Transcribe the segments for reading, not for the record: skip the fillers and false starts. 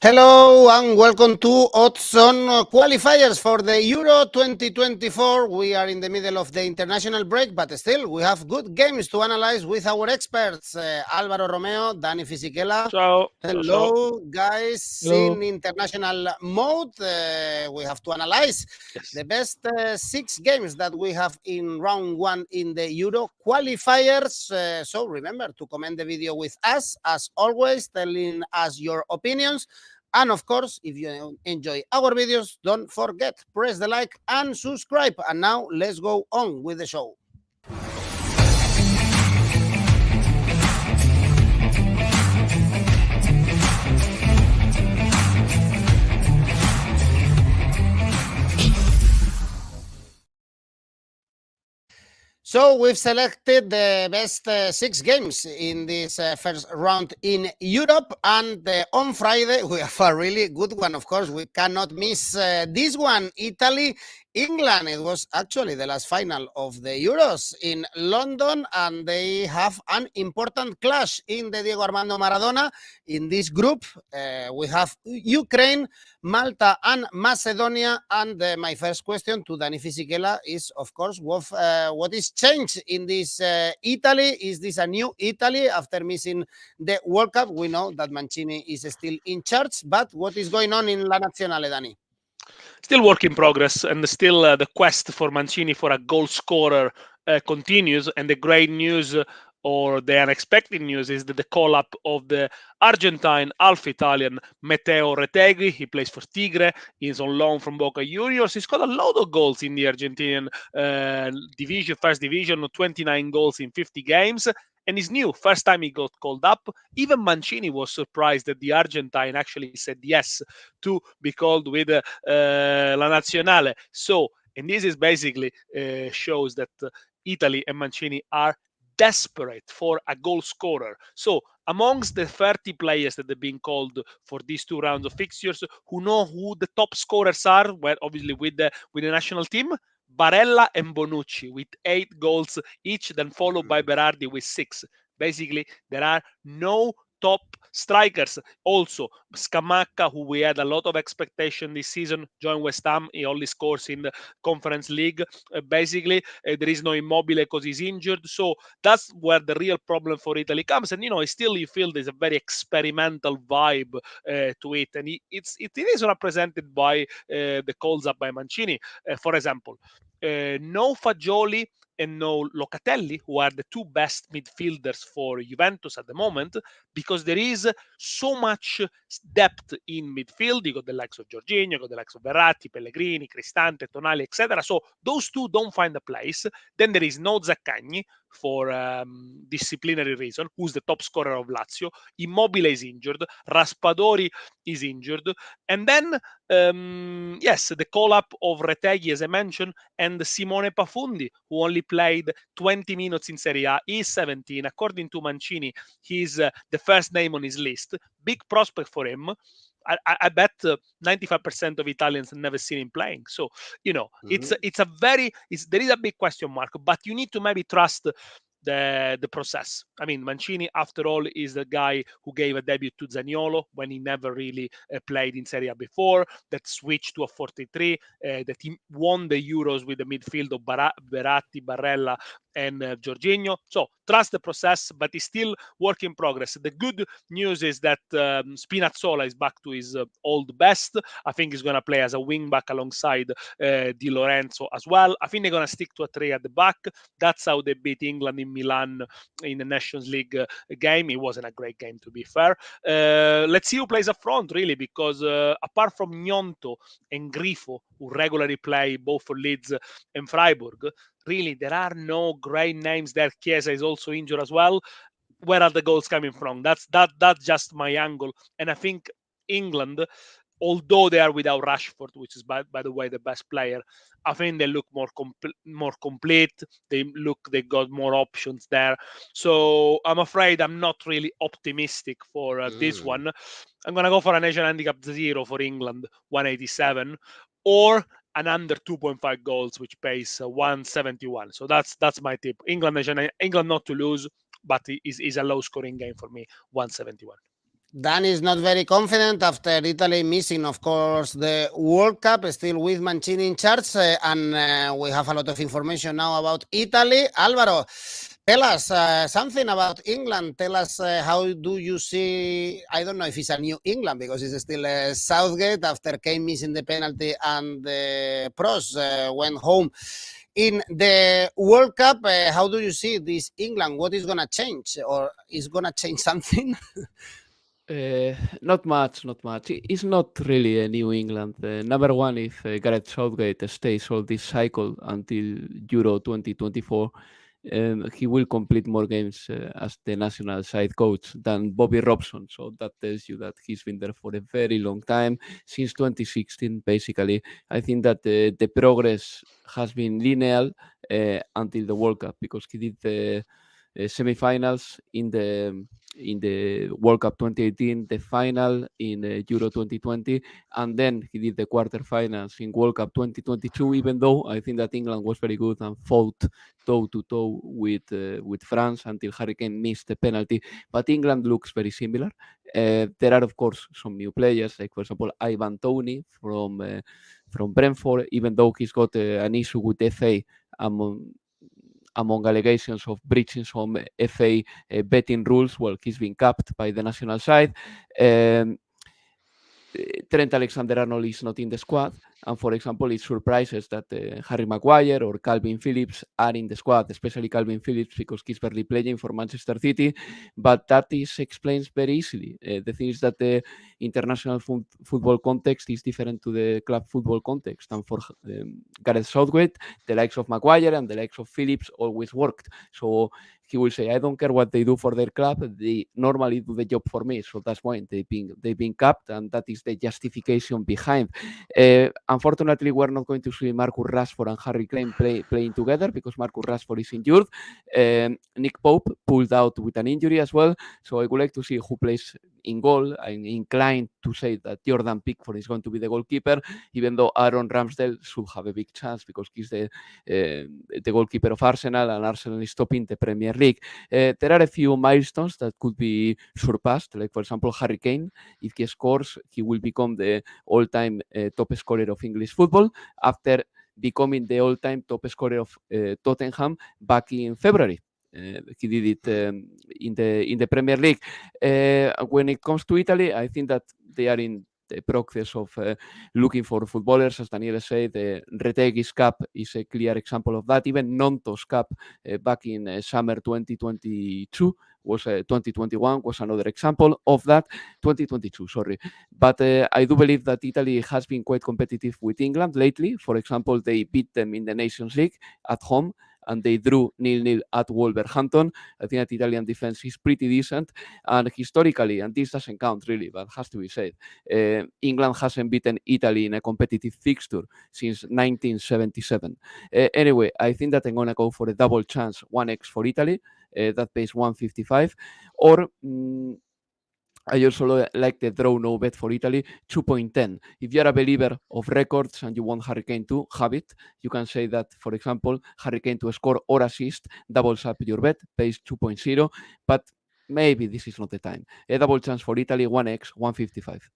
Hello and welcome to Odds on Qualifiers for the Euro 2024. We are in the middle of the international break, but still we have good games to analyze with our experts, Alvaro, Romeo, Dani Fisichella. Ciao. Hello, guys. Hello. In international mode, we have to analyze the best 6 games that we have in round 1 in the Euro qualifiers. So remember to comment the video with us, as always, telling us your opinions. And of course, if you enjoy our videos, don't forget, press the like and subscribe. And now let's go on with the show. So we've selected the best 6 games in this first round in Europe, and on Friday we have a really good one. Of course, we cannot miss this one, Italy, England. It was actually the last final of the Euros in London, and they have an important clash in the Diego Armando Maradona. In this group, we have Ukraine, Malta and Macedonia. And my first question to Dani Fisichella is, of course, what is changed in this Italy? Is this a new Italy after missing the World Cup? We know that Mancini is still in charge, but what is going on in La Nazionale, Dani? Still work in progress, and still the quest for Mancini for a goal scorer continues. And the great news, or the unexpected news, is that the call-up of the Argentine, half-Italian Matteo Retegui. He plays for Tigre. He's on loan from Boca Juniors. He's got a lot of goals in the Argentinian division, first division, 29 goals in 50 games. And he's new. First time he got called up. Even Mancini was surprised that the Argentine actually said yes to be called with La Nazionale. So, and this is basically shows that Italy and Mancini are desperate for a goal scorer. So, amongst the 30 players that have been called for these 2 rounds of fixtures, who know who the top scorers are, well, obviously with the national team, Barella and Bonucci with 8 goals each, then followed by Berardi with 6. Basically, there are no top strikers. Also, Scamacca, who we had a lot of expectation this season, joined West Ham. He only scores in the Conference League. There is no Immobile because he's injured. So that's where the real problem for Italy comes. And, still you feel there's a very experimental vibe to it. And it is represented by the calls up by Mancini. For example, no Fagioli and no Locatelli, who are the 2 best midfielders for Juventus at the moment, because there is so much depth in midfield. You got the likes of Jorginho, you got the likes of Verratti, Pellegrini, Cristante, Tonali, etc. So those 2 don't find a place. Then there is no Zaccagni for disciplinary reason, who's the top scorer of Lazio. Immobile is injured. Raspadori is injured. And then, yes, the call-up of Retegui, as I mentioned, and Simone Pafundi, who only played 20 minutes in Serie A, is 17. According to Mancini, he's the first name on his list. Big prospect for him. I bet 95% of Italians have never seen him playing. So, there is a big question mark, but you need to maybe trust the process. I mean, Mancini, after all, is the guy who gave a debut to Zaniolo when he never really played in Serie A before, that switched to a 4-3, that he won the Euros with the midfield of Verratti, Barella, and Jorginho. So trust the process, but it's still work in progress. The good news is that Spinazzola is back to his old best. I think he's going to play as a wing back alongside Di Lorenzo as well. I think they're going to stick to a 3 at the back. That's how they beat England in Milan in the Nations League game. It wasn't a great game, to be fair. Let's see who plays up front, really, because apart from Gnonto and Grifo, who regularly play both for Leeds and Freiburg, really, there are no great names there. Chiesa is also injured as well. Where are the goals coming from? That's just my angle. And I think England, although they are without Rashford, which is, by the way, the best player, I think they look more complete. They got more options there. So I'm afraid I'm not really optimistic for this one. I'm going to go for an Asian handicap 0 for England, 187, or an under 2.5 goals, which pays 171. So that's my tip. England not to lose, but is a low scoring game for me, 171. Dan is not very confident after Italy missing, of course, the World Cup, still with Mancini in charge. And we have a lot of information now about Italy. Alvaro, tell us something about England. Tell us how do you see, I don't know if it's a new England because it's still Southgate after Kane missing the penalty and the pros went home in the World Cup. How do you see this England? What is going to change, or is going to change something? Not much, not much. It's not really a New England. Number one, if Gareth Southgate stays all this cycle until Euro 2024, he will complete more games as the national side coach than Bobby Robson. So that tells you that he's been there for a very long time, since 2016, basically. I think that the progress has been linear until the World Cup, because he did the semi-finals in the World Cup 2018, the final in Euro 2020, and then he did the quarterfinals in World Cup 2022. Even though I think that England was very good and fought toe to toe with France until Harry Kane missed the penalty, but England looks very similar. There are of course some new players, like for example Ivan Toney from Brentford, even though he's got an issue with FA among allegations of breaching some FA betting rules. Well, he's been capped by the national side. Trent Alexander-Arnold is not in the squad, and for example, it surprises that Harry Maguire or Calvin Phillips are in the squad, especially Calvin Phillips, because he's barely playing for Manchester City. But that is explained very easily. The thing is that the international football context is different to the club football context, and for Gareth Southgate, the likes of Maguire and the likes of Phillips always worked. So he will say, I don't care what they do for their club, they normally do the job for me. So that's why they've been capped, and that is the justification behind. Unfortunately, we're not going to see Marcus Rashford and Harry Kane playing together because Marcus Rashford is injured. Nick Pope pulled out with an injury as well. So I would like to see who plays in goal. I'm inclined to say that Jordan Pickford is going to be the goalkeeper, even though Aaron Ramsdale should have a big chance because he's the goalkeeper of Arsenal, and Arsenal is top in the Premier League. There are a few milestones that could be surpassed, like for example Harry Kane. If he scores, he will become the all-time top scorer of English football after becoming the all-time top scorer of Tottenham back in February. He did it in the Premier League. When it comes to Italy, I think that they are in the process of looking for footballers. As Daniele said, the Retegi's Cup is a clear example of that. Even Nonto's Cup back in summer 2022 was 2021 was another example of that. 2022, sorry. But I do believe that Italy has been quite competitive with England lately. For example, they beat them in the Nations League at home, and they drew 0-0 at Wolverhampton. I think that Italian defense is pretty decent. And historically, and this doesn't count really, but has to be said, England hasn't beaten Italy in a competitive fixture since 1977. Anyway, I think that I'm going to go for a double chance, 1x for Italy. That pays 155. Or I also like the draw no bet for Italy, 2.10. If you're a believer of records and you want Harry Kane to have it, you can say that, for example, Harry Kane to score or assist doubles up your bet, pays 2.0, but maybe this is not the time. A double chance for Italy, 1x, 155.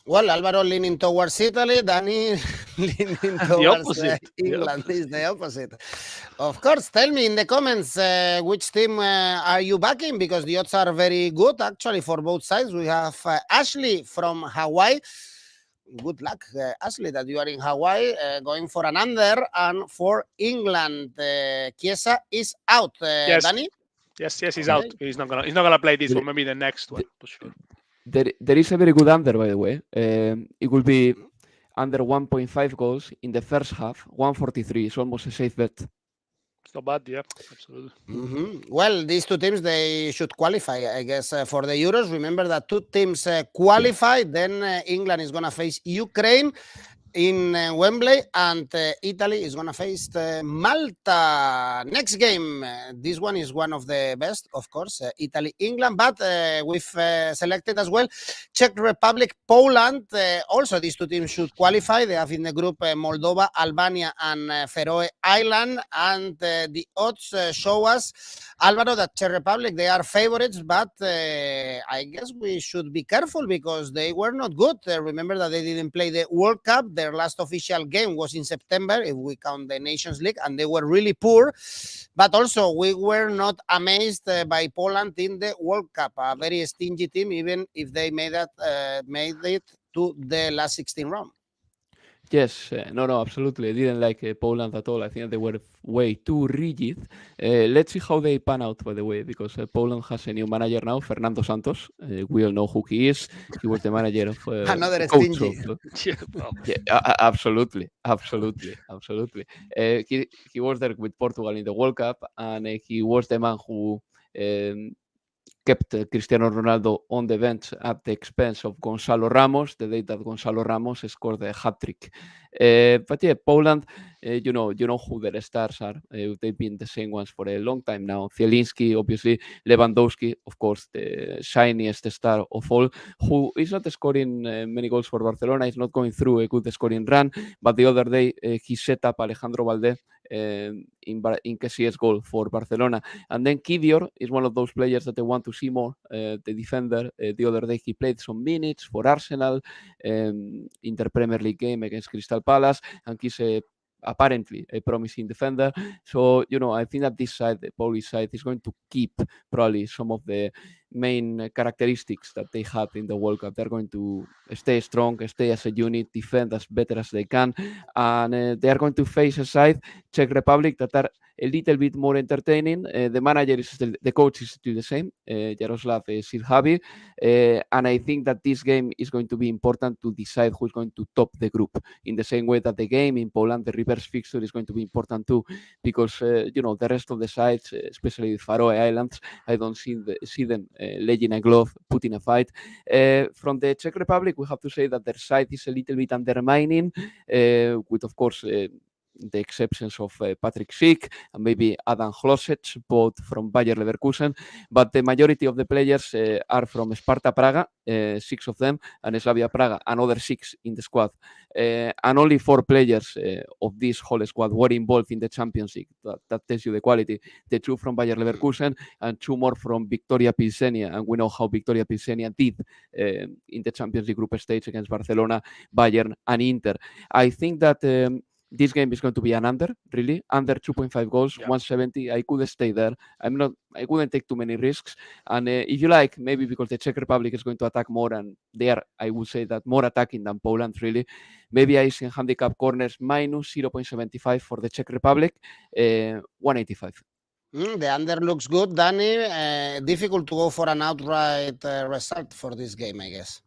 Well, Alvaro leaning towards Italy, Danny leaning towards England. Is the opposite. Of course, tell me in the comments which team are you backing, because the odds are very good actually for both sides. We have Ashley from Hawaii. Good luck, Ashley, that you are in Hawaii, going for an under, and for England, Chiesa is out. Yes. Danny? Yes, he's out. He's not gonna play this one. Maybe the next one for sure. There is a very good under, by the way. It will be under 1.5 goals in the first half. 143 is almost a safe bet. It's not bad, yeah, absolutely. Well, these two teams, they should qualify, I guess, for the Euros. Remember that two teams qualify, then England is going to face Ukraine. in Wembley, and Italy is going to face Malta. Next game, this one is one of the best, of course, Italy-England, but we've selected as well Czech Republic, Poland. Also, these two teams should qualify. They have in the group Moldova, Albania, and Faroe Island, and the odds show us, Alvaro, that Czech Republic, they are favorites, but I guess we should be careful because they were not good. Remember that they didn't play the World Cup. Their last official game was in September, if we count the Nations League, and they were really poor. But also, we were not amazed by Poland in the World Cup. A very stingy team, even if they made it to the last 16 round. Yes, no, absolutely. I didn't like Poland at all. I think they were way too rigid. Let's see how they pan out, by the way, because Poland has a new manager now, Fernando Santos. We all know who he is. He was the manager of Another coach stingy. Absolutely. He was there with Portugal in the World Cup, and he was the man who kept Cristiano Ronaldo on the bench at the expense of Gonzalo Ramos, the day that Gonzalo Ramos scored a hat-trick. But yeah, Poland, you know who their stars are. They've been the same ones for a long time now. Zielinski, obviously, Lewandowski, of course, the shiniest star of all, who is not scoring many goals for Barcelona. He's not going through a good scoring run, but the other day he set up Alejandro Valde in Casillas' goal for Barcelona. And then Kivior is one of those players that they want to see more. The defender, the other day he played some minutes for Arsenal in the Premier League game against Crystal Palace, and he's apparently a promising defender. So, I think that this side, the Polish side, is going to keep probably some of the main characteristics that they had in the World Cup. They're going to stay strong, stay as a unit, defend as better as they can, and they are going to face a side, Czech Republic, that are a little bit more entertaining. The manager is still, the coach is still the same, Jaroslav Sirhavi, and I think that this game is going to be important to decide who's going to top the group. In the same way that the game in Poland, the reverse fixture, is going to be important too, because the rest of the sides, especially the Faroe Islands, I don't see them laying a glove, putting a fight. From the Czech Republic, we have to say that their side is a little bit undermining, with, of course, the exceptions of Patrick Schick and maybe Adam Hlosec, both from Bayer Leverkusen, but the majority of the players are from Sparta Praga, 6 of them, and Slavia Praga, another 6 in the squad. And only 4 players of this whole squad were involved in the Champions League. That tells you the quality. The 2 from Bayer Leverkusen and 2 more from Victoria Pilsenia, and we know how Victoria Pilsenia did in the Champions League group stage against Barcelona, Bayern, and Inter. I think that this game is going to be an under 2.5 goals, 170. I could stay there. I wouldn't take too many risks. And if you like, maybe because the Czech Republic is going to attack more, and they are, I would say, that more attacking than Poland, really. Maybe I see handicap corners minus 0.75 for the Czech Republic, 185. The under looks good, Danny. Difficult to go for an outright result for this game, I guess.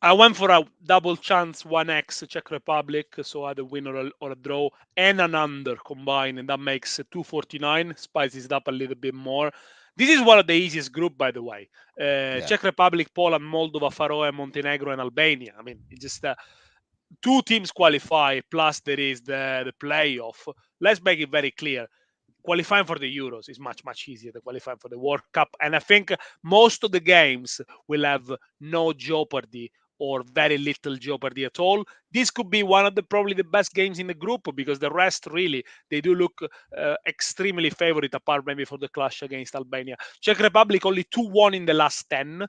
I went for a double chance 1x Czech Republic, so either win or a draw, and an under combined, and that makes 249. Spices it up a little bit more. This is one of the easiest group, by the way. Czech Republic, Poland, Moldova, Faroe, Montenegro, and Albania. I mean, it's just 2 teams qualify, plus there is the playoff. Let's make it very clear. Qualifying for the Euros is much, much easier than qualifying for the World Cup. And I think most of the games will have no jeopardy or very little jeopardy at all. This could be one of probably the best games in the group, because the rest really, they do look extremely favorite, apart maybe for the clash against Albania. Czech Republic only 2-1 in the last 10,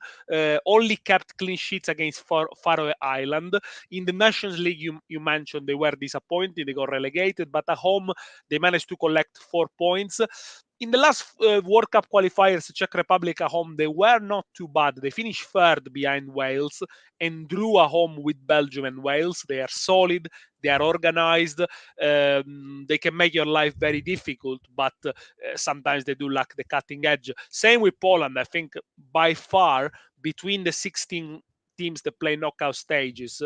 only kept clean sheets against Faroe Island. In the Nations League, you mentioned they were disappointed, they got relegated, but at home they managed to collect 4 points. In the last World Cup qualifiers, Czech Republic at home, they were not too bad. They finished 3rd behind Wales and drew at home with Belgium and Wales. They are solid, they are organized, they can make your life very difficult, but sometimes they do lack the cutting edge. Same with Poland. I think by far, between the 16 teams that play knockout stages,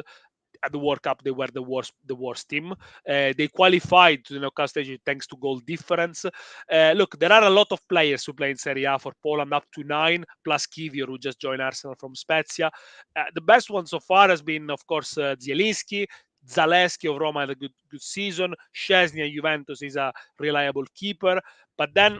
at the World Cup, they were the worst team. They qualified to the knockout stage thanks to goal difference. Look, there are a lot of players who play in Serie A for Poland, up to 9, plus Kivior, who just joined Arsenal from Spezia. The best one so far has been, of course, Zielinski. Zalewski of Roma had a good season. Szczesny at Juventus is a reliable keeper. But then,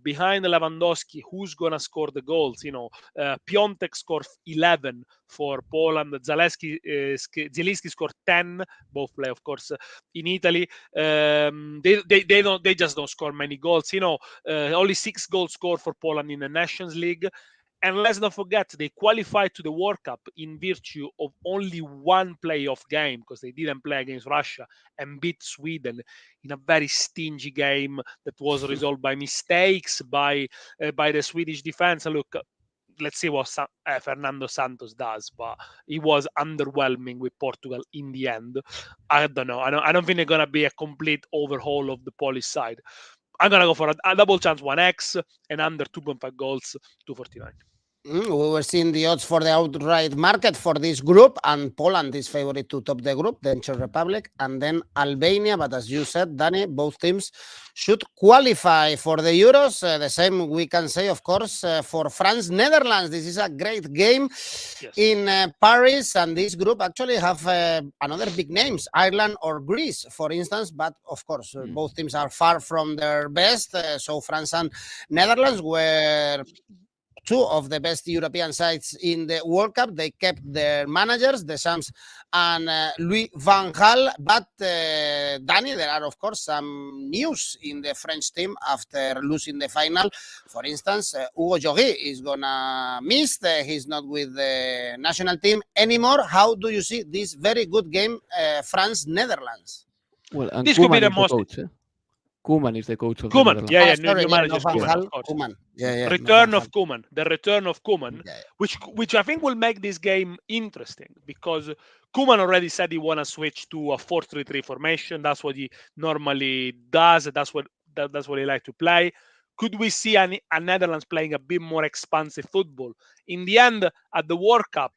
behind Lewandowski, who's going to score the goals? Piontek scored 11 for Poland. Zielinski scored 10. Both play, of course, in Italy. They just don't score many goals. Only 6 goals scored for Poland in the Nations League. And let's not forget, they qualified to the World Cup in virtue of only one playoff game, because they didn't play against Russia, and beat Sweden in a very stingy game that was resolved by mistakes by the Swedish defense. And look, let's see what Fernando Santos does, but he was underwhelming with Portugal in the end. I don't know. I don't think they're going to be a complete overhaul of the Polish side. I'm going to go for a double chance 1x and under 2.5 goals, 249. We were seeing the odds for the outright market for this group, and Poland is favorite to top the group, then Czech Republic, and then Albania. But as you said, Danny, both teams should qualify for the Euros. The same we can say, of course, for France, Netherlands. This is a great game in Paris, and this group actually have another big names, Ireland or Greece, for instance. But of course, both teams are far from their best. So France and Netherlands were two of the best European sides in the World Cup. They kept their managers, Deschamps and Louis van Gaal. But, Danny, there are, of course, some news in the French team after losing the final. For instance, Hugo Lloris is going to miss. He's not with the national team anymore. How do you see this very good game, France-Netherlands? Well, and this could be the most... coach, Koeman is the coach of Koeman, the new manager, Koeman, of course. Koeman. Return of Koeman, the return of Koeman, which I think will make this game interesting, because Koeman already said he want to switch to a 4-3-3 formation. That's what he normally does. That's what he like to play. Could we see a Netherlands playing a bit more expansive football? In the end, at the World Cup,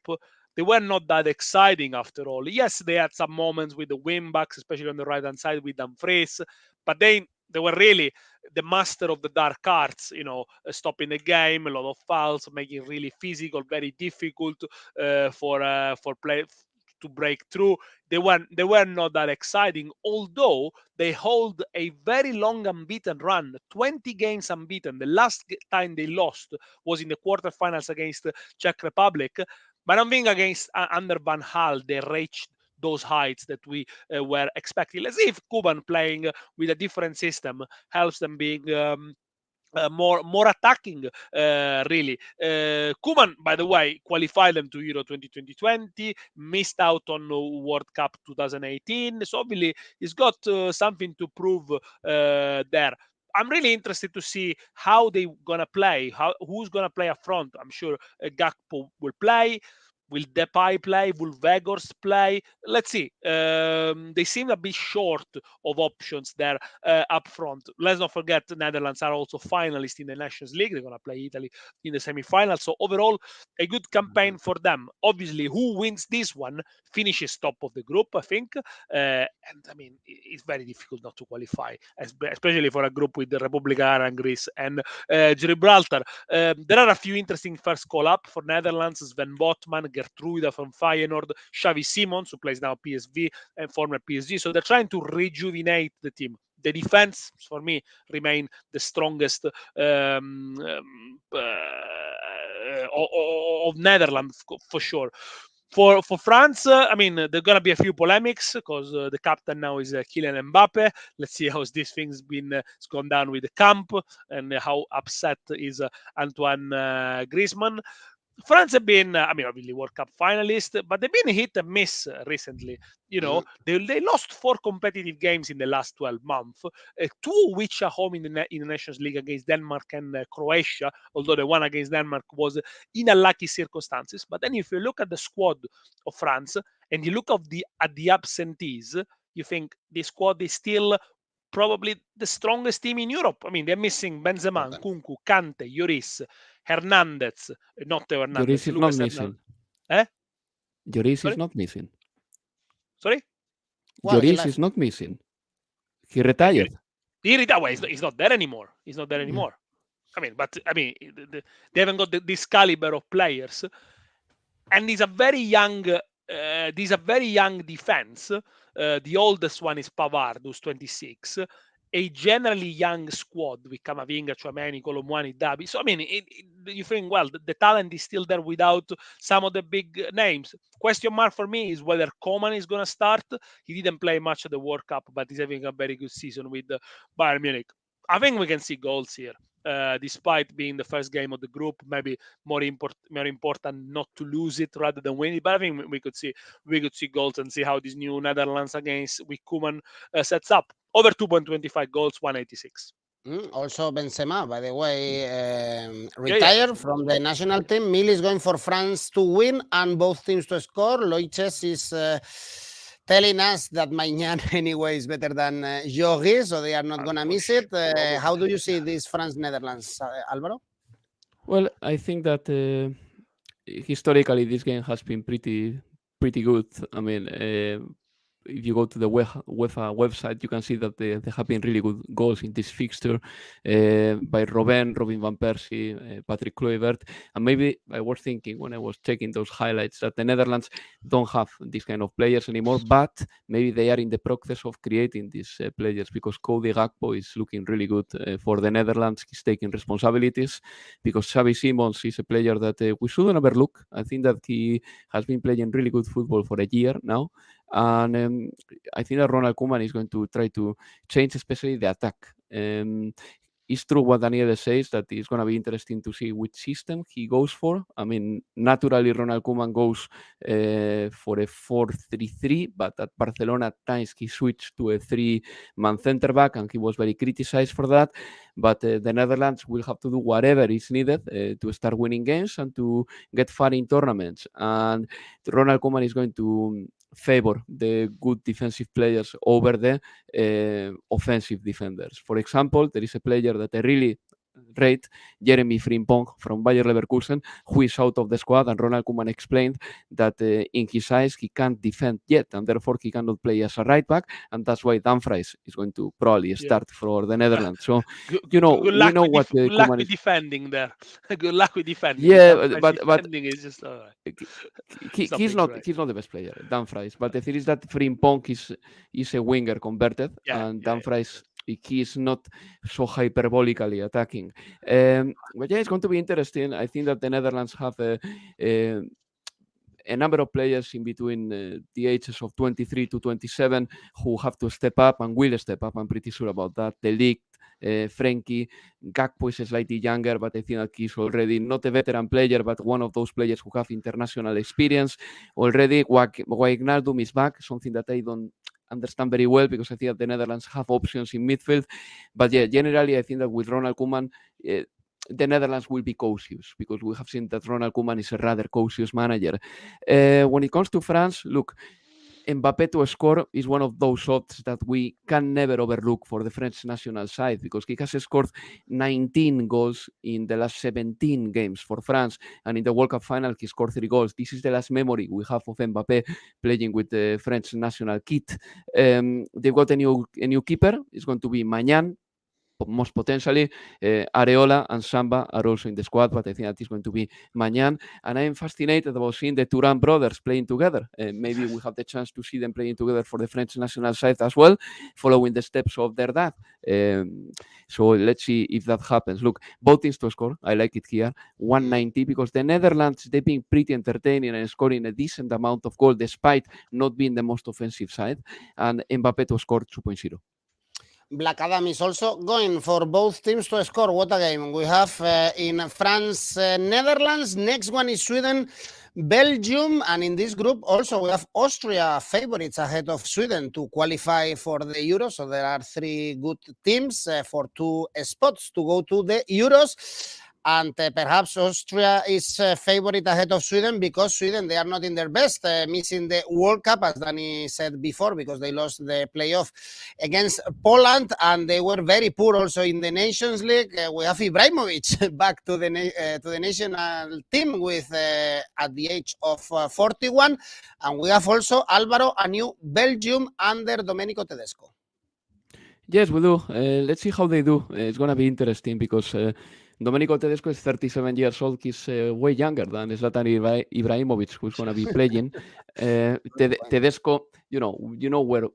they were not that exciting after all. Yes, they had some moments with the wing-backs, especially on the right-hand side with Dumfries, but they were really the master of the dark arts, stopping the game, a lot of fouls, making it really physical, very difficult for play to break through. They were not that exciting, although they hold a very long unbeaten run, 20 games unbeaten. The last time they lost was in the quarterfinals against the Czech Republic. But I don't think under Van Gaal they reached those heights that we were expecting. Let's see if Koeman playing with a different system helps them being more attacking, really. Koeman, by the way, qualified them to Euro 2020, missed out on World Cup 2018. So obviously he's got something to prove there. I'm really interested to see how they're gonna play. Who's gonna play up front? I'm sure Gakpo will play. Will Depay play? Will Weghorst play? Let's see. They seem a bit short of options there up front. Let's not forget the Netherlands are also finalists in the Nations League. They're going to play Italy in the semi-final. So overall, a good campaign for them. Obviously, who wins this one finishes top of the group, I think. And I mean, it's very difficult not to qualify, especially for a group with the Republica Ireland, Greece, and Gibraltar. There are a few interesting first call-up for Netherlands. Sven Botman, Gertruida from Feyenoord, Xavi Simons, who plays now PSV and former PSG. So they're trying to rejuvenate the team. The defense, for me, remain the strongest of Netherlands for sure. For France, I mean, there are going to be a few polemics because the captain now is Kylian Mbappe. Let's see how this thing's gone down with the camp and how upset is Antoine Griezmann. France have been, obviously World Cup finalists, but they've been hit and miss recently. They lost 4 competitive games in the last 12 months, 2 of which are home in the Nations League against Denmark and Croatia, although the one against Denmark was in unlucky circumstances. But then if you look at the squad of France and you look at the absentees, you think the squad is still probably the strongest team in Europe. I mean, they're missing Benzema, Nkunku, Kante, Lloris, Hernandez, not Hernandez. Lloris is not missing. Lloris is not missing. Sorry? Lloris is not missing. He retired. He retired. Well, he's not there anymore. He's not there anymore. Yeah. They haven't got this caliber of players. And he's a very young these are very young defense. The oldest one is Pavard, who's 26. A generally young squad with Camavinga, Tchouaméni, Colomwani, Dabi. So, I mean, you think, well, the talent is still there without some of the big names. Question mark for me is whether Coman is going to start. He didn't play much of the World Cup, but he's having a very good season with Bayern Munich. I think we can see goals here. Despite being the first game of the group, maybe more important not to lose it rather than win it. But I think we could see goals and see how this new Netherlands against with Koeman sets up. Over 2.25 goals, 186. Also Benzema, by the way, retired from the national team. Mil is going for France to win and both teams to score. Loiches is telling us that Maignan anyway is better than Jory, so they are not going to miss it. How do you see this France-Netherlands, Alvaro? Well, I think that historically this game has been pretty good. I mean, if you go to the UEFA website, you can see that there have been really good goals in this fixture by Robin van Persie, Patrick Kluivert. And maybe I was thinking when I was checking those highlights that the Netherlands don't have this kind of players anymore, but maybe they are in the process of creating these players, because Cody Gakpo is looking really good for the Netherlands. He's taking responsibilities, because Xavi Simons is a player that we shouldn't overlook. I think that he has been playing really good football for a year now. And I think that Ronald Koeman is going to try to change especially the attack. It's true what Daniele says, that it's going to be interesting to see which system he goes for. I mean, naturally, Ronald Koeman goes for a 4-3-3, but at Barcelona at times he switched to a 3-man centre back, and he was very criticized for that. But the Netherlands will have to do whatever is needed to start winning games and to get far in tournaments. And Ronald Koeman is going to favor the good defensive players over the offensive defenders. For example, there is a player that I really rate, Jeremy Frimpong from Bayer Leverkusen, who is out of the squad, and Ronald Koeman explained that in his eyes he can't defend yet, and therefore he cannot play as a right back, and that's why Dumfries is going to probably start for the Netherlands. So good luck with defending there. Good luck with defending. Yeah, but defending is just he's not the best player, Dumfries. But the thing is that Frimpong is a winger converted, and Dumfries, he is not so hyperbolically attacking. But yeah, it's going to be interesting. I think that the Netherlands have a number of players in between the ages of 23 to 27 who have to step up and will step up. I'm pretty sure about that. De Ligt, Frenkie, Gakpo is slightly younger, but I think that he's already not a veteran player, but one of those players who have international experience already. Wijnaldum is back, something that I don't understand very well, because I think that the Netherlands have options in midfield. But yeah, generally I think that with Ronald Koeman, the Netherlands will be cautious, because we have seen that Ronald Koeman is a rather cautious manager. When it comes to France, look, Mbappé to score is one of those shots that we can never overlook for the French national side, because he has scored 19 goals in the last 17 games for France, and in the World Cup final he scored 3 goals. This is the last memory we have of Mbappé playing with the French national kit. They've got a new keeper. It's going to be Maignan. Most potentially, Areola and Samba are also in the squad, but I think that is going to be Maignan. And I am fascinated about seeing the Thuram brothers playing together. Maybe we have the chance to see them playing together for the French national side as well, following the steps of their dad. So let's see if that happens. Look, both teams to score. I like it here. 190, because the Netherlands, they've been pretty entertaining and scoring a decent amount of goal despite not being the most offensive side. And Mbappé to score 2.0. Black Adam is also going for both teams to score. What a game we have in France, Netherlands. Next one is Sweden, Belgium, and in this group also we have Austria favorites ahead of Sweden to qualify for the Euros. So there are 3 good teams for 2 spots to go to the Euros. And perhaps Austria is favorite ahead of Sweden, because Sweden, they are not in their best, missing the World Cup, as Danny said before, because they lost the playoff against Poland, and they were very poor also in the Nations League. We have Ibrahimovic back to the national team with at the age of 41, and we have also, Alvaro, a new Belgium under Domenico Tedesco. Yes, we do. Let's see how they do. It's going to be interesting, because Domenico Tedesco is 37 years old. He's way younger than Zlatan Ibrahimovic, who's going to be playing. Tedesco, you know where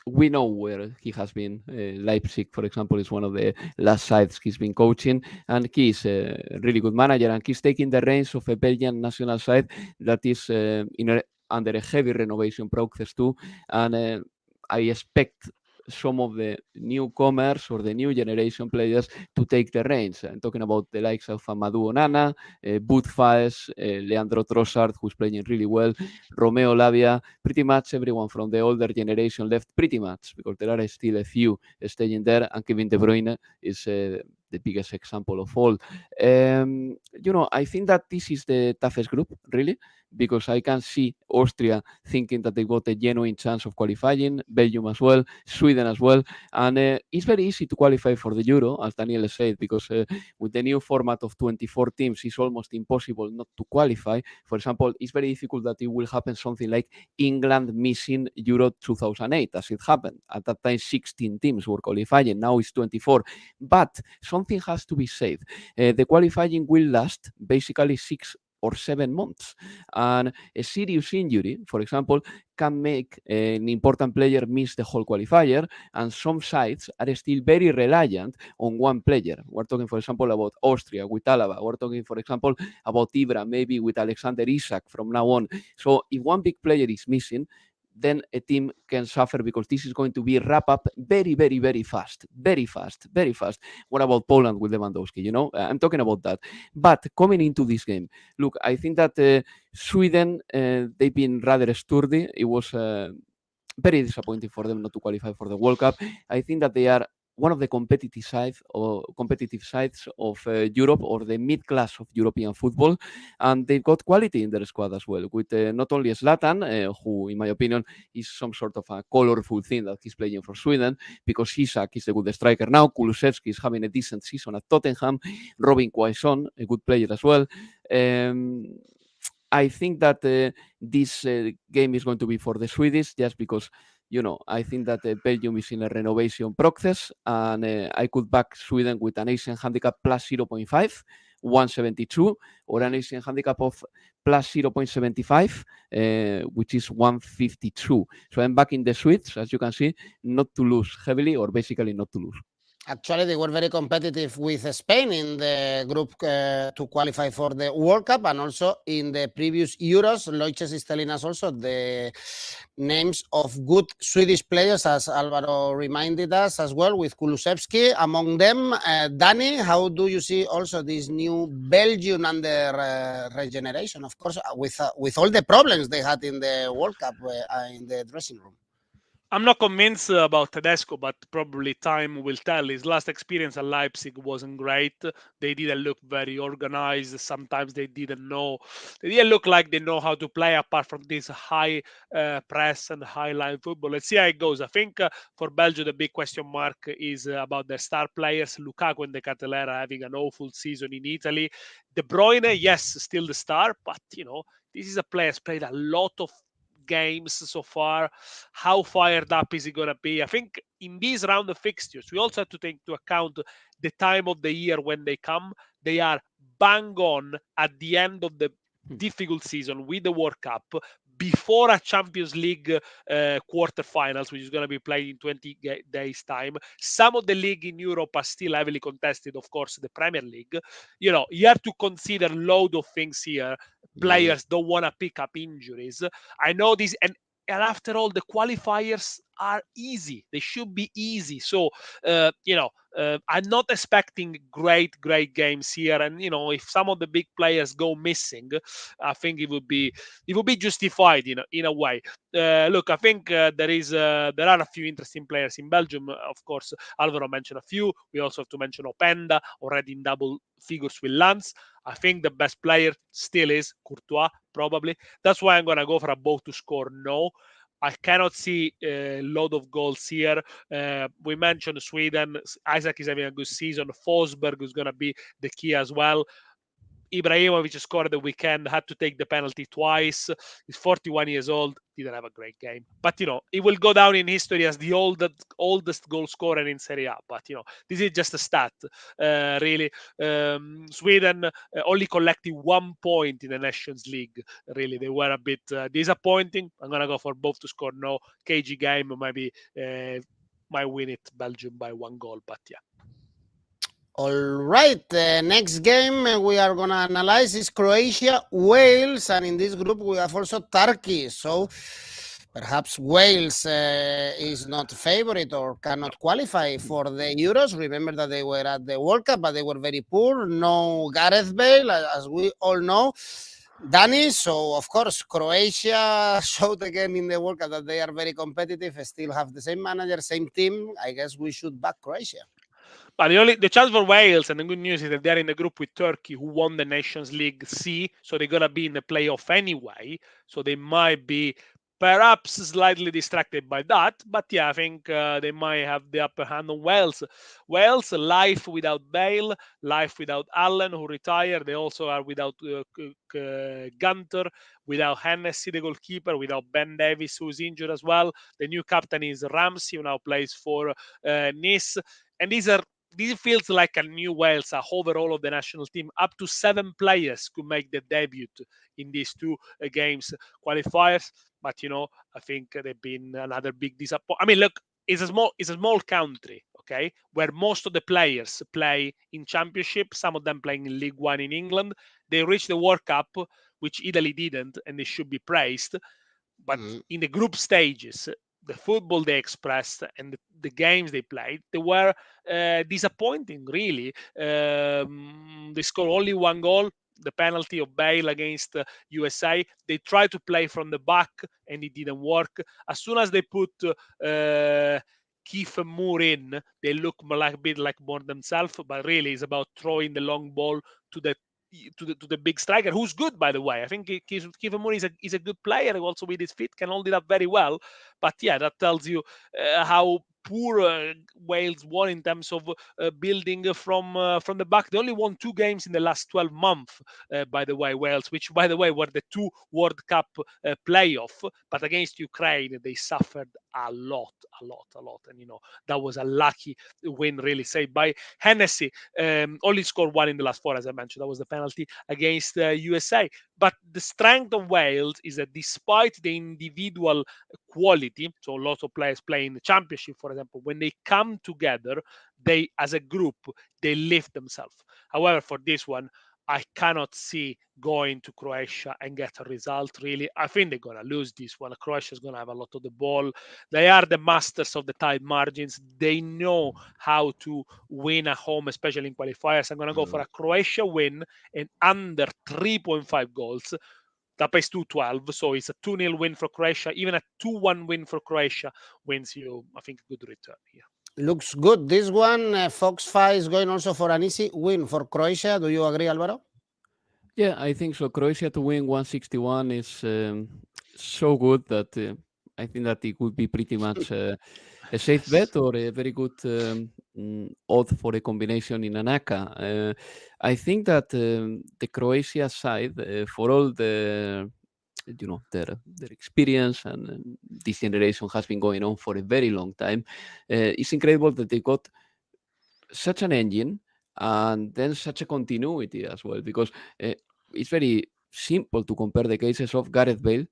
we know where he has been. Leipzig, for example, is one of the last sides he's been coaching, and he's a really good manager, and he's taking the reins of a Belgian national side that is under a heavy renovation process too, and I expect some of the newcomers or the new generation players to take the reins. I'm talking about the likes of Amadou Onana, Wout Faes, Leandro Trossard, who's playing really well, Romeo Lavia, pretty much everyone from the older generation left, pretty much, because there are still a few staying there, and Kevin De Bruyne is the biggest example of all. I think that this is the toughest group, really, because I can see Austria thinking that they got a genuine chance of qualifying, Belgium as well, Sweden as well, and it's very easy to qualify for the Euro, as Daniele said, because with the new format of 24 teams, it's almost impossible not to qualify. For example, it's very difficult that it will happen something like England missing Euro 2008, as it happened. At that time, 16 teams were qualifying. Now it's 24. But something has to be said. The qualifying will last basically 6 or 7 months. And a serious injury, for example, can make an important player miss the whole qualifier, and some sides are still very reliant on one player. We're talking, for example, about Austria with Alaba. We're talking, for example, about Ibra, maybe with Alexander Isak from now on. So if one big player is missing, then a team can suffer, because this is going to be wrapped up very, very, very fast. Very fast, very fast. What about Poland with Lewandowski? I'm talking about that. But coming into this game, look, I think that Sweden, they've been rather sturdy. It was very disappointing for them not to qualify for the World Cup. I think that they are one of the competitive sides of Europe, or the mid-class of European football, and they've got quality in their squad as well, with not only Zlatan, who, in my opinion, is some sort of a colorful thing that he's playing for Sweden, because Isak is a good striker now, Kulusevski is having a decent season at Tottenham, Robin Quaison, a good player as well. I think that this game is going to be for the Swedish, just because, I think that Belgium is in a renovation process, and I could back Sweden with an Asian handicap plus 0.5, 172, or an Asian handicap of plus 0.75, which is 152. So I'm backing the Swedes, as you can see, not to lose heavily, or basically not to lose. Actually, they were very competitive with Spain in the group to qualify for the World Cup, and also in the previous Euros. Loiches is telling us also the names of good Swedish players, as Alvaro reminded us as well, with Kulusevski among them. Danny, how do you see also this new Belgium under regeneration? Of course, with all the problems they had in the World Cup in the dressing room. I'm not convinced about Tedesco, but probably time will tell. His last experience at Leipzig wasn't great. They didn't look very organized. Sometimes they didn't look like they know how to play, apart from this high press and high line football. Let's see how it goes. I think for Belgium, the big question mark is about their star players. Lukaku and De Ketelaere having an awful season in Italy. De Bruyne, yes, still the star, but this is a player who's played a lot of games so far. How fired up is he going to be? I think in this round of fixtures, we also have to take into account the time of the year when they come. They are bang on at the end of the difficult season with the World Cup, before a Champions League quarterfinals, which is going to be played in 20 days' time. Some of the league in Europe are still heavily contested, of course, the Premier League. You have to consider a load of things here. Players don't want to pick up injuries. I know this, and after all, the qualifiers are easy. They should be easy. So, I'm not expecting great games here. And if some of the big players go missing, I think it would be justified in a way. Look, I think there are a few interesting players in Belgium. Of course, Alvaro mentioned a few. We also have to mention Openda, already in double figures with Lens. I think the best player still is Courtois, probably. That's why I'm going to go for a both to score no. I cannot see a lot of goals here. We mentioned Sweden. Isaac is having a good season. Forsberg is going to be the key as well. Ibrahimovic scored the weekend, had to take the penalty twice. He's 41 years old, didn't have a great game. But, he will go down in history as the oldest goal scorer in Serie A. But, this is just a stat, really. Sweden only collected 1 point in the Nations League. Really, they were a bit disappointing. I'm going to go for both to score no. KG game, maybe might win it Belgium by 1 goal. But, yeah. All right, the next game we are going to analyze is Croatia, Wales, and in this group we have also Turkey. So perhaps Wales is not favorite or cannot qualify for the Euros. Remember that they were at the World Cup, but they were very poor. No Gareth Bale, as we all know. Danny, so of course Croatia showed again in the World Cup that they are very competitive, still have the same manager, same team. I guess we should back Croatia. But the chance for Wales, and the good news is that they're in the group with Turkey, who won the Nations League C, so they're gonna be in the playoff anyway. So they might be perhaps slightly distracted by that, but yeah, I think they might have the upper hand on Wales. Wales, life without Bale, life without Allen, who retired. They also are without Gunter, without Hennessy, the goalkeeper, without Ben Davies, who's injured as well. The new captain is Ramsey, who now plays for Nice, and this feels like a new Wales, a overall of the national team. Up to 7 players could make the debut in these 2 games qualifiers. But I think they've been another big disappointment. I mean, look, it's a small country, okay, where most of the players play in Championship. Some of them playing in League One in England. They reached the World Cup, which Italy didn't, and they should be praised. But in the group stages, the football they expressed and the games they played, they were disappointing, really. They scored only 1 goal, the penalty of Bale against USA. They tried to play from the back, and it didn't work. As soon as they put Keith Moore in, they look a bit like more themselves, but really it's about throwing the long ball to the big striker, who's good, by the way. I think Keith Moore is a good player, also with his feet can hold it up very well. But yeah, that tells you how poor Wales were in terms of building from the back. They only won 2 games in the last 12 months, by the way, Wales, which, by the way, were the 2 World Cup playoff. But against Ukraine, they suffered a lot. And, that was a lucky win, really, saved by Hennessy. Only scored 1 in the last 4, as I mentioned. That was the penalty against USA. But the strength of Wales is that despite the individual quality, so lots of players play in the Championship, for example, when they come together, they, as a group, they lift themselves. However, for this one, I cannot see going to Croatia and get a result, really. I think they're going to lose this one. Croatia is going to have a lot of the ball. They are the masters of the tight margins. They know how to win at home, especially in qualifiers. I'm going to go for a Croatia win and under 3.5 goals. That pays 212, so it's a 2-0 win for Croatia. Even a 2-1 win for Croatia wins you, I think, a good return here. Looks good. This one, Fox 5 is going also for an easy win for Croatia. Do you agree, Alvaro? Yeah, I think so. Croatia to win 161 is so good that I think that it would be pretty much a safe bet or a very good odd for a combination in an ACCA. I think that the Croatia side, for all the their experience, and this generation has been going on for a very long time, it's incredible that they got such an engine and then such a continuity as well, because it's very simple to compare the cases of Gareth Bale,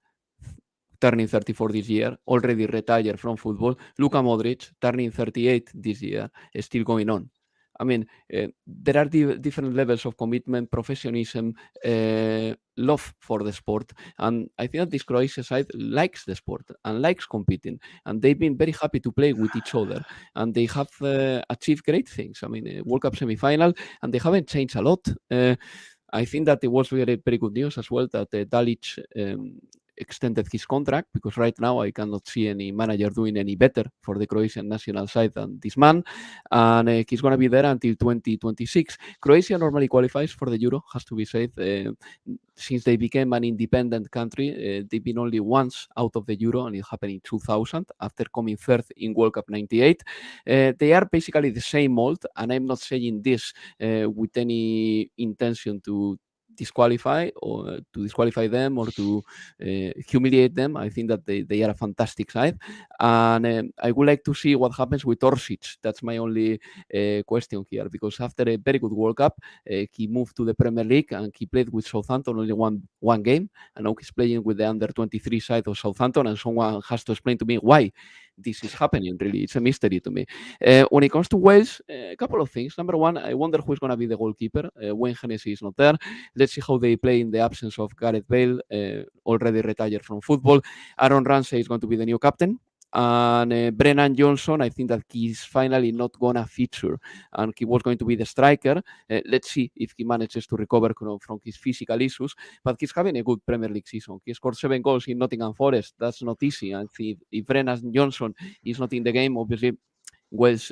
turning 34 this year, already retired from football, Luka Modric, turning 38 this year, still going on. I mean, there are different levels of commitment, professionalism, love for the sport. And I think that this Croatia side likes the sport and likes competing. And they've been very happy to play with each other. And they have achieved great things. I mean, World Cup semi-final, and they haven't changed a lot. I think that it was very, very good news as well that Dalic extended his contract, because right now I cannot see any manager doing any better for the Croatian national side than this man, and he's going to be there until 2026. Croatia normally qualifies for the Euro, has to be said. Since they became an independent country, they've been only once out of the Euro, and it happened in 2000 after coming third in World Cup 98. They are basically the same mold, and I'm not saying this with any intention to disqualify them or to humiliate them. I think that they are a fantastic side, and I would like to see what happens with Orsic. That's my only question here, because after a very good World Cup, he moved to the Premier League and he played with Southampton only one game, and now he's playing with the under-23 side of Southampton, and someone has to explain to me why this is happening. Really, it's a mystery to me. When it comes to Wales, a couple of things. Number one, I wonder who's going to be the goalkeeper. Wayne Hennessy is not there. Let's see how they play in the absence of Gareth Bale, already retired from football. Aaron Ramsey is going to be the new captain. And Brennan Johnson, I think that he's finally not going to feature, and he was going to be the striker. Let's see if he manages to recover from his physical issues, but he's having a good Premier League season. He scored 7 goals in Nottingham Forest. That's not easy, and if Brennan Johnson is not in the game, obviously Wales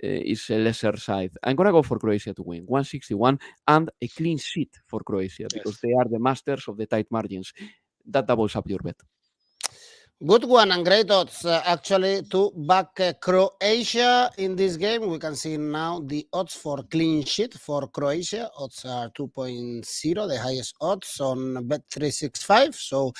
is a lesser side. I'm going to go for Croatia to win, 161, and a clean sheet for Croatia, because they are the masters of the tight margins. That doubles up your bet. Good one and great odds, actually, to back Croatia in this game. We can see now the odds for clean sheet for Croatia. Odds are 2.0, the highest odds on Bet365. So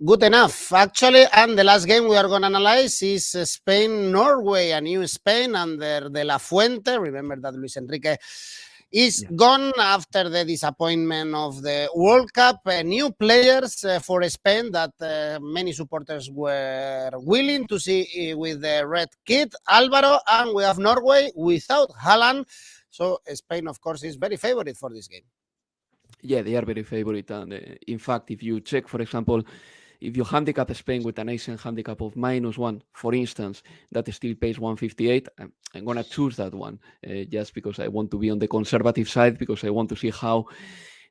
good enough, actually. And the last game we are going to analyze is Spain-Norway, a new Spain under De La Fuente. Remember that Luis Enrique is gone after the disappointment of the World Cup. New players for Spain that many supporters were willing to see with the red kit, Alvaro, and we have Norway without Haaland. So Spain, of course, is very favorite for this game. Yeah, they are very favorite. And in fact, if you check, for example, if you handicap Spain with an Asian handicap of -1, for instance, that still pays 158, I'm going to choose that one just because I want to be on the conservative side, because I want to see how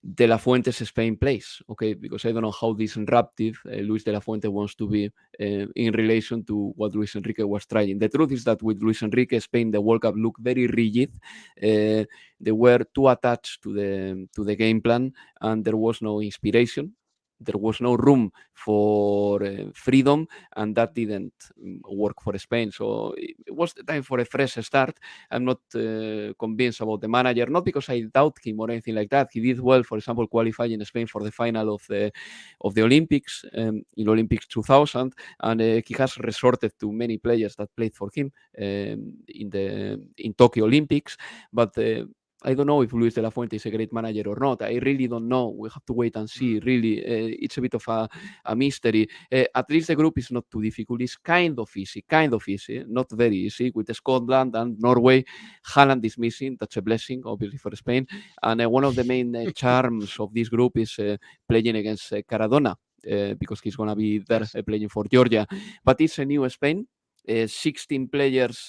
De La Fuente's Spain plays, okay? Because I don't know how disruptive Luis De La Fuente wants to be in relation to what Luis Enrique was trying. The truth is that with Luis Enrique, Spain, the World Cup looked very rigid. They were too attached to the game plan, and there was no inspiration. There was no room for freedom, and that didn't work for Spain. So it was the time for a fresh start. I'm not convinced about the manager, not because I doubt him or anything like that. He did well, for example, qualifying Spain for the final of the Olympics, in Olympics 2000, and he has resorted to many players that played for him in Tokyo Olympics, but I don't know if Luis De La Fuente is a great manager or not. I really don't know. We have to wait and see. Really, it's a bit of a mystery. At least the group is not too difficult. It's kind of easy, not very easy. With Scotland and Norway, Haaland is missing. That's a blessing, obviously, for Spain. And one of the main charms of this group is playing against Cardona, because he's going to be there playing for Georgia. But it's a new Spain. 16 players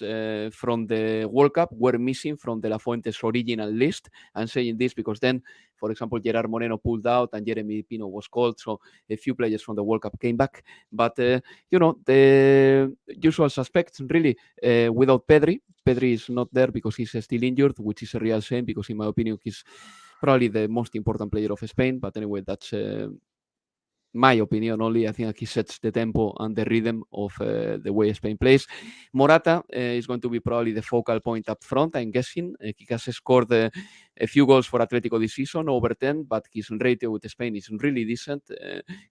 from the World Cup were missing from De La Fuente's original list. I'm saying this because then, for example, Gerard Moreno pulled out and Jeremy Pino was called, so a few players from the World Cup came back. But, the usual suspects, really, without Pedri. Pedri is not there because he's still injured, which is a real shame because, in my opinion, he's probably the most important player of Spain. But anyway, that's my opinion only. I think he sets the tempo and the rhythm of the way Spain plays. Morata is going to be probably the focal point up front, I'm guessing. He has scored a few goals for Atletico this season, over 10, but his ratio with Spain is really decent.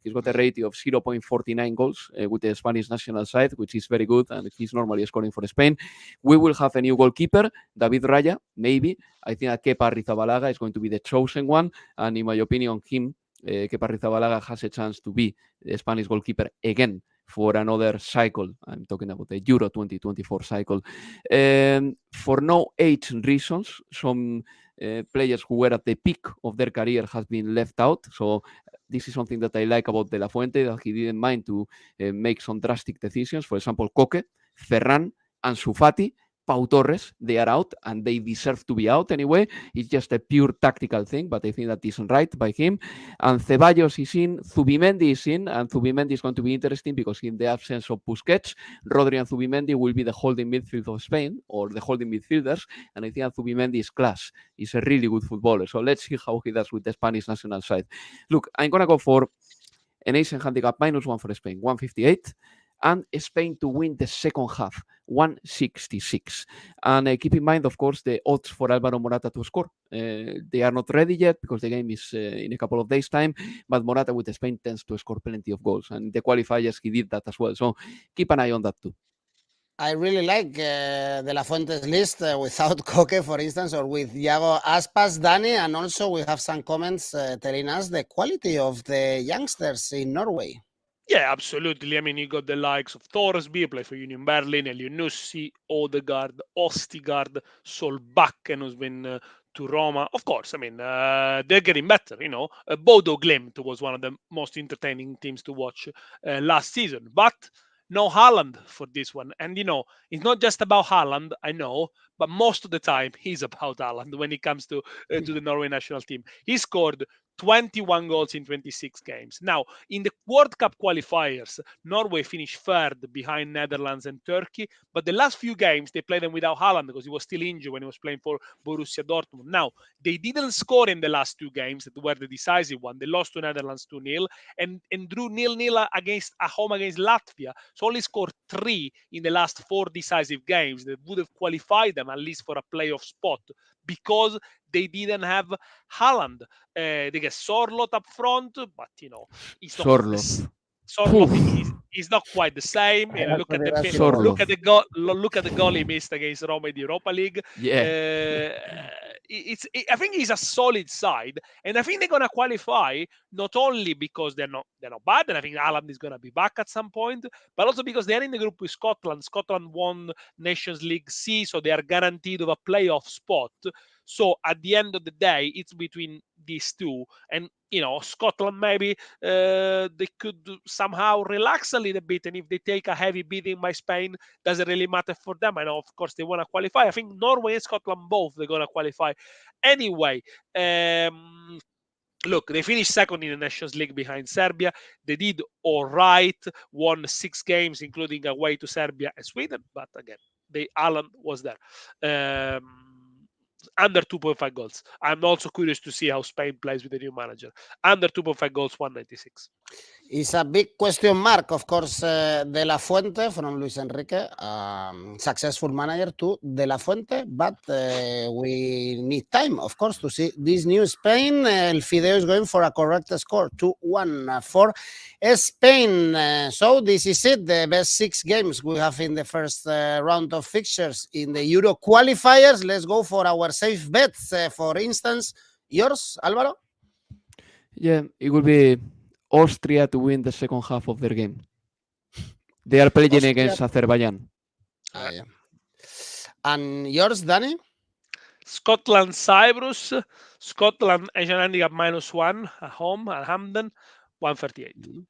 He's got a ratio of 0.49 goals with the Spanish national side, which is very good, and he's normally scoring for Spain. We will have a new goalkeeper, David Raya, maybe. I think Kepa Arrizabalaga is going to be the chosen one, and in my opinion, Kepa Arrizabalaga has a chance to be the Spanish goalkeeper again for another cycle. I'm talking about the Euro 2024 cycle. For no age reasons, some players who were at the peak of their career have been left out. So this is something that I like about De La Fuente, that he didn't mind to make some drastic decisions. For example, Koke, Ferran, Ansu Fati, Pau Torres, they are out, and they deserve to be out anyway. It's just a pure tactical thing, but I think that isn't right by him. And Ceballos is in, Zubimendi is in, and Zubimendi is going to be interesting because in the absence of Busquets, Rodri and Zubimendi will be the holding midfield of Spain, or the holding midfielders, and I think that Zubimendi is class. He's a really good footballer, so let's see how he does with the Spanish national side. Look, I'm going to go for an Asian handicap -1 for Spain, 158. and Spain to win the second half, 166. And keep in mind, of course, the odds for Alvaro Morata to score. They are not ready yet because the game is in a couple of days' time, but Morata with Spain tends to score plenty of goals, and the qualifiers he did that as well. So keep an eye on that too. I really like De La Fuente's list without Coque, for instance, or with Iago Aspas, Dani, and also we have some comments telling us the quality of the youngsters in Norway. Yeah, absolutely. I mean, you got the likes of Thorsby, play for Union Berlin, Elionussi, Odegaard, Ostigard, Solbakken, who's been to Roma. Of course, I mean, they're getting better, you know. Bodo Glimt was one of the most entertaining teams to watch last season. But no Haaland for this one. And, you know, it's not just about Haaland, I know, but most of the time he's about Haaland when it comes to the Norway national team. He scored 21 goals in 26 games. Now, in the World Cup qualifiers, Norway finished third behind Netherlands and Turkey, but the last few games, they played them without Haaland because he was still injured when he was playing for Borussia Dortmund. Now, they didn't score in the last two games that were the decisive one. They lost to Netherlands 2-0 and drew 0-0 at home against Latvia. So only scored 3 in the last 4 decisive games that would have qualified them at least for a playoff spot because they didn't have Haaland. They get Sorloth up front, but you know, he's not Sorloth is not quite the same. You know, look at the goal he missed against Roma in the Europa League. Yeah. I think he's a solid side, and I think they're gonna qualify not only because they're not bad, and I think Haaland is gonna be back at some point, but also because they're in the group with Scotland. Scotland won Nations League C, so they are guaranteed of a playoff spot. So at the end of the day, it's between these two, and you know, Scotland maybe they could somehow relax a little bit, and if they take a heavy beating by Spain, doesn't really matter for them. I know, of course, they want to qualify. I think Norway and Scotland both they're going to qualify anyway. Look, they finished second in the Nations League behind Serbia. They did all right, won 6 games, including away to Serbia and Sweden. But again, Haaland was there. Under 2.5 goals. I'm also curious to see how Spain plays with the new manager. Under 2.5 goals, 196. It's a big question mark, of course. De La Fuente from Luis Enrique, successful manager to De La Fuente, but we need time, of course, to see this new Spain. El Fideo is going for a correct score, 2-1 for Spain. So this is it, the best 6 games we have in the first round of fixtures in the Euro qualifiers. Let's go for our safe bets. For instance, yours, Alvaro? Yeah, it will be Austria to win the second half of their game. They are playing against Azerbaijan. Yeah. And yours, Dani? Scotland, Cyprus. Scotland ending up -1 at home at Hampden, 138.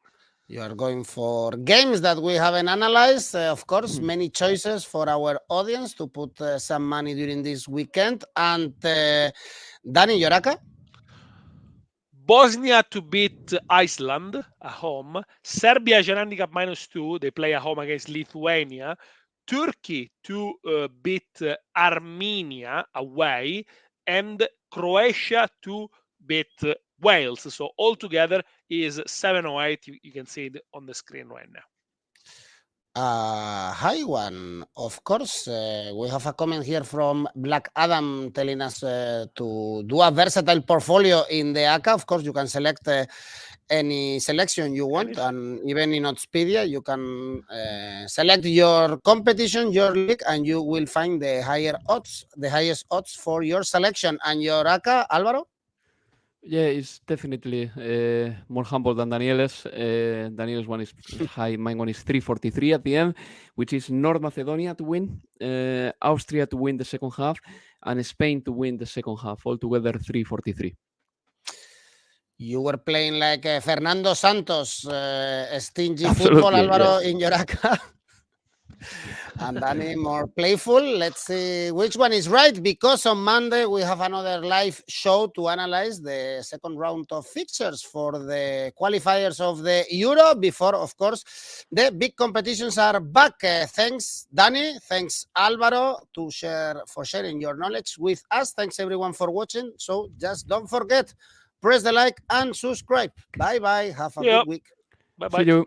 You are going for games that we haven't analyzed. Of course, many choices for our audience to put some money during this weekend. And Dani, Yoraka? Bosnia to beat Iceland at home. Serbia ending up -2. They play at home against Lithuania. Turkey to beat Armenia away. And Croatia to beat Wales. So altogether is 708. You can see it on the screen right now. High one, of course. We have a comment here from Black Adam telling us to do a versatile portfolio in the ACCA. Of course, you can select any selection you want, and even in Oddspedia, you can select your competition, your league, and you will find the highest odds for your selection. And your ACCA, Alvaro? Yeah, it's definitely more humble than Daniele's. Daniele's one is high, mine one is 343 at the end, which is North Macedonia to win, Austria to win the second half, and Spain to win the second half. Altogether 343. You were playing like Fernando Santos, stingy Absolutely, football, Alvaro, yes. in your ACCA. And Dani more playful. Let's see which one is right, because on Monday we have another live show to analyze the second round of fixtures for the qualifiers of the Euro before, of course, the big competitions are back. Thanks, Dani. Thanks, Alvaro, for sharing your knowledge with us. Thanks, everyone, for watching. So just don't forget, press the like and subscribe. Bye-bye. Have a good week. Bye-bye. See you.